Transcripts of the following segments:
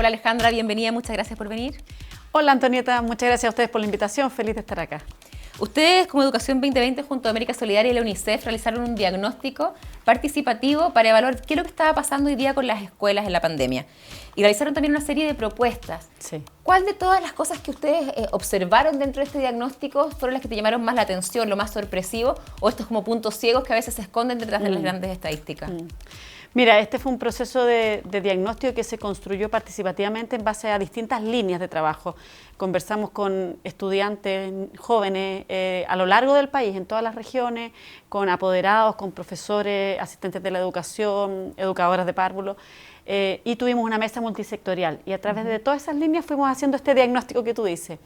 Hola Alejandra, bienvenida, muchas gracias por venir. Hola Antonieta, muchas gracias a ustedes por la invitación, feliz de estar acá. Ustedes, como Educación 2020, junto a América Solidaria y la UNICEF, realizaron un diagnóstico participativo para evaluar qué es lo que estaba pasando hoy día con las escuelas en la pandemia. Y realizaron también una serie de propuestas. Sí. ¿Cuál de todas las cosas que ustedes observaron dentro de este diagnóstico fueron las que te llamaron más la atención, lo más sorpresivo, o estos como puntos ciegos que a veces se esconden detrás de las grandes estadísticas? Mira, este fue un proceso de diagnóstico que se construyó participativamente en base a distintas líneas de trabajo. Conversamos con estudiantes jóvenes a lo largo del país, en todas las regiones, con apoderados, con profesores, asistentes de la educación, educadoras de párvulo, y tuvimos una mesa multisectorial. Y a través de todas esas líneas fuimos haciendo este diagnóstico que tú dices.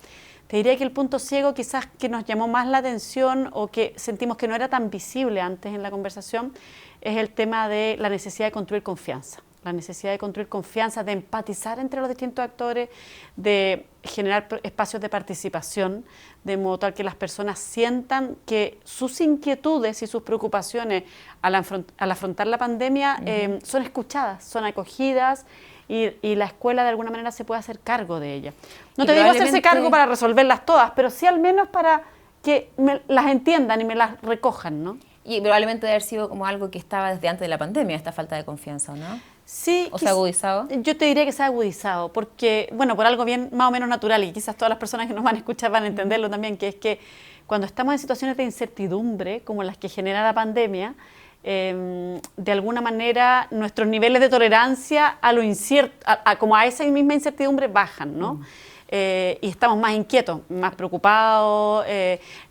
Te diría que el punto ciego quizás que nos llamó más la atención o que sentimos que no era tan visible antes en la conversación es el tema de la necesidad de construir confianza. La necesidad de construir confianza, de empatizar entre los distintos actores, de generar espacios de participación, de modo tal que las personas sientan que sus inquietudes y sus preocupaciones al afrontar la pandemia son escuchadas, son acogidas, y la escuela de alguna manera se puede hacer cargo de ellas. No te digo hacerse cargo para resolverlas todas, pero sí al menos para que las entiendan y me las recojan, ¿no? Y probablemente debe haber sido como algo que estaba desde antes de la pandemia, esta falta de confianza, ¿no? Sí. ¿O se ha agudizado? Yo te diría que se ha agudizado, porque, bueno, por algo bien más o menos natural, y quizás todas las personas que nos van a escuchar van a entenderlo también, que es que cuando estamos en situaciones de incertidumbre, como las que genera la pandemia, de alguna manera nuestros niveles de tolerancia a lo incierto, como a esa misma incertidumbre bajan, ¿no? Y estamos más inquietos, más preocupados,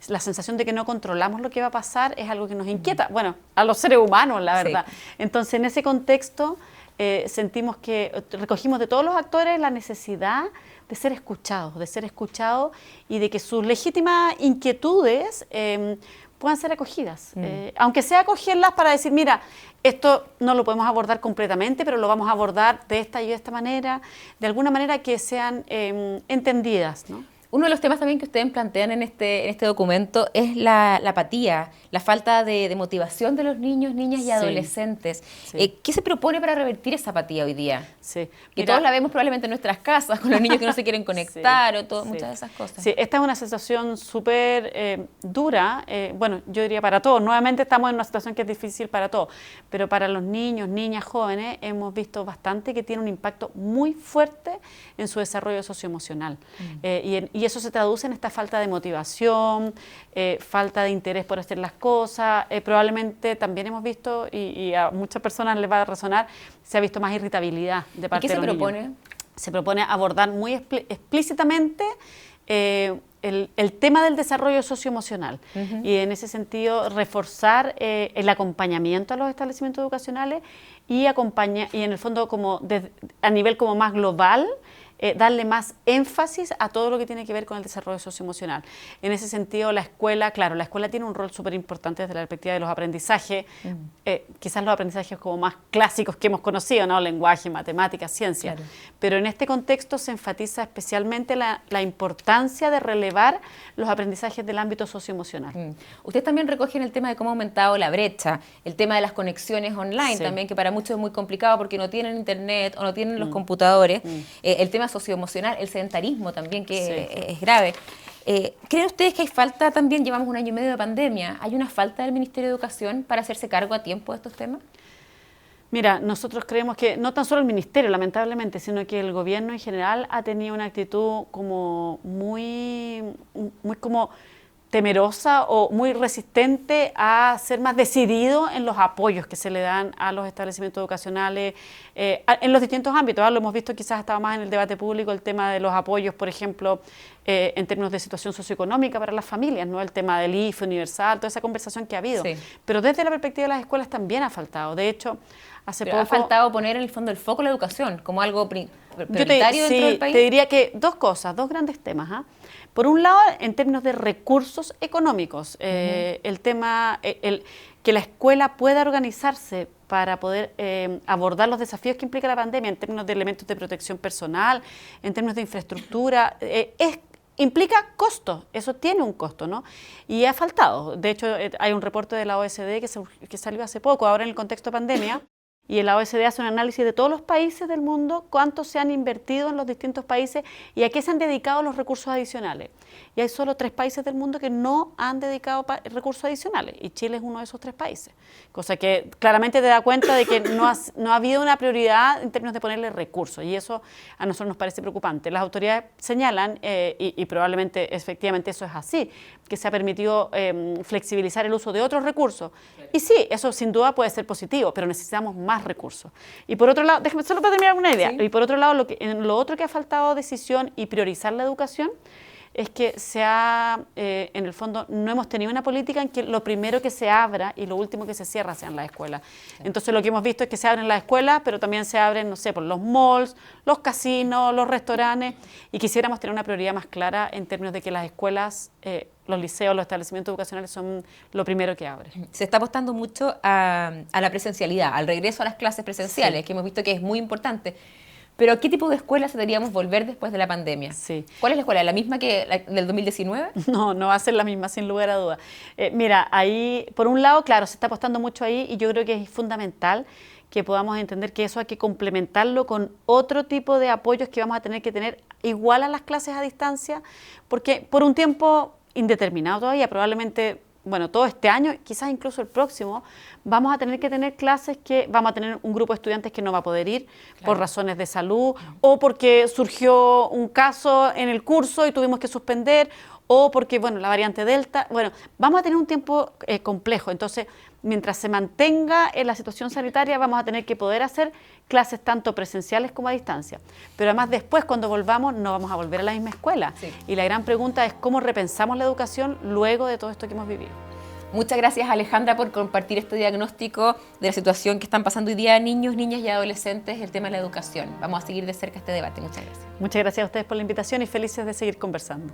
la sensación de que no controlamos lo que va a pasar es algo que nos inquieta, bueno, a los seres humanos, la verdad. Sí. Entonces, en ese contexto, sentimos que recogimos de todos los actores la necesidad de ser escuchados y de que sus legítimas inquietudes puedan ser acogidas, aunque sea acogerlas para decir, mira, esto no lo podemos abordar completamente, pero lo vamos a abordar de esta y de esta manera, de alguna manera que sean entendidas, ¿no? Uno de los temas también que ustedes plantean en este documento es la apatía, la falta de motivación de los niños, niñas y adolescentes. Sí. ¿Qué se propone para revertir esa apatía hoy día? Sí. Que todos la vemos probablemente en nuestras casas, con los niños que no se quieren conectar muchas de esas cosas. Sí, esta es una sensación súper dura, bueno, yo diría para todos. Nuevamente estamos en una situación que es difícil para todos, pero para los niños, niñas, jóvenes, hemos visto bastante que tiene un impacto muy fuerte en su desarrollo socioemocional. Y eso se traduce en esta falta de motivación, falta de interés por hacer las cosas. Probablemente también hemos visto, y a muchas personas les va a resonar, se ha visto más irritabilidad de parte de los niños. ¿Y qué se propone? Se propone abordar muy explícitamente el tema del desarrollo socioemocional y en ese sentido reforzar el acompañamiento a los establecimientos educacionales y en el fondo como a nivel como más global, darle más énfasis a todo lo que tiene que ver con el desarrollo socioemocional. En ese sentido, la escuela, claro, la escuela tiene un rol súper importante desde la perspectiva de los aprendizajes, quizás los aprendizajes como más clásicos que hemos conocido, ¿no? Lenguaje, matemáticas, ciencia, claro. Pero en este contexto se enfatiza especialmente la importancia de relevar los aprendizajes del ámbito socioemocional. Ustedes también recogen el tema de cómo ha aumentado la brecha, el tema de las conexiones online también, que para muchos es muy complicado porque no tienen internet o no tienen los computadores, el tema socioemocional, el sedentarismo también, que es grave. ¿Creen ustedes que hay falta también, llevamos 1 año y medio de pandemia, hay una falta del Ministerio de Educación para hacerse cargo a tiempo de estos temas? Mira, nosotros creemos que no tan solo el Ministerio, lamentablemente, sino que el gobierno en general ha tenido una actitud como muy como temerosa o muy resistente a ser más decidido en los apoyos que se le dan a los establecimientos educacionales en los distintos ámbitos. Lo hemos visto quizás hasta más en el debate público, el tema de los apoyos, por ejemplo, en términos de situación socioeconómica para las familias, ¿no? El tema del IFE universal, toda esa conversación que ha habido. Pero desde la perspectiva de las escuelas también ha faltado. De hecho, hace poco... Ha faltado poner en el fondo el foco en la educación como algo prioritario dentro del país. Te diría que dos grandes temas. Por un lado, en términos de recursos económicos, el tema, que la escuela pueda organizarse para poder abordar los desafíos que implica la pandemia en términos de elementos de protección personal, en términos de infraestructura, implica costo, eso tiene un costo, ¿no? Y ha faltado. De hecho, hay un reporte de la OSD que salió hace poco, ahora en el contexto de pandemia, Y la OECD hace un análisis de todos los países del mundo, cuánto se han invertido en los distintos países y a qué se han dedicado los recursos adicionales. Y hay solo 3 países del mundo que no han dedicado recursos adicionales, y Chile es uno de esos 3 países. Cosa que claramente te da cuenta de que no ha habido una prioridad en términos de ponerle recursos, y eso a nosotros nos parece preocupante. Las autoridades señalan, y probablemente efectivamente eso es así, que se ha permitido flexibilizar el uso de otros recursos. Y sí, eso sin duda puede ser positivo, pero necesitamos más recursos. Y por otro lado, déjame solo para terminar una idea, ¿sí? Y por otro lado, lo otro que ha faltado decisión y priorizar la educación es que en el fondo, no hemos tenido una política en que lo primero que se abra y lo último que se cierra sean las escuelas. Sí. Entonces, lo que hemos visto es que se abren las escuelas, pero también se abren, no sé, por los malls, los casinos, los restaurantes, y quisiéramos tener una prioridad más clara en términos de que las escuelas, los liceos, los establecimientos educacionales son lo primero que abren. Se está apostando mucho a la presencialidad, al regreso a las clases presenciales, sí, que hemos visto que es muy importante. Pero ¿qué tipo de escuelas deberíamos volver después de la pandemia? Sí. ¿Cuál es la escuela? ¿La misma que la del 2019? No, no va a ser la misma, sin lugar a duda. Mira, ahí, por un lado, claro, se está apostando mucho ahí, y yo creo que es fundamental que podamos entender que eso hay que complementarlo con otro tipo de apoyos que vamos a tener que tener igual a las clases a distancia, porque por un tiempo indeterminado todavía, probablemente, bueno, todo este año, quizás incluso el próximo, vamos a tener que tener clases que vamos a tener un grupo de estudiantes que no va a poder ir, claro, por razones de salud, o porque surgió un caso en el curso y tuvimos que suspender, o porque, bueno, la variante Delta, bueno, vamos a tener un tiempo complejo. Entonces, mientras se mantenga en la situación sanitaria, vamos a tener que poder hacer clases tanto presenciales como a distancia. Pero además, después, cuando volvamos, no vamos a volver a la misma escuela. Sí. Y la gran pregunta es cómo repensamos la educación luego de todo esto que hemos vivido. Muchas gracias, Alejandra, por compartir este diagnóstico de la situación que están pasando hoy día niños, niñas y adolescentes, el tema de la educación. Vamos a seguir de cerca este debate. Muchas gracias. Muchas gracias a ustedes por la invitación y felices de seguir conversando.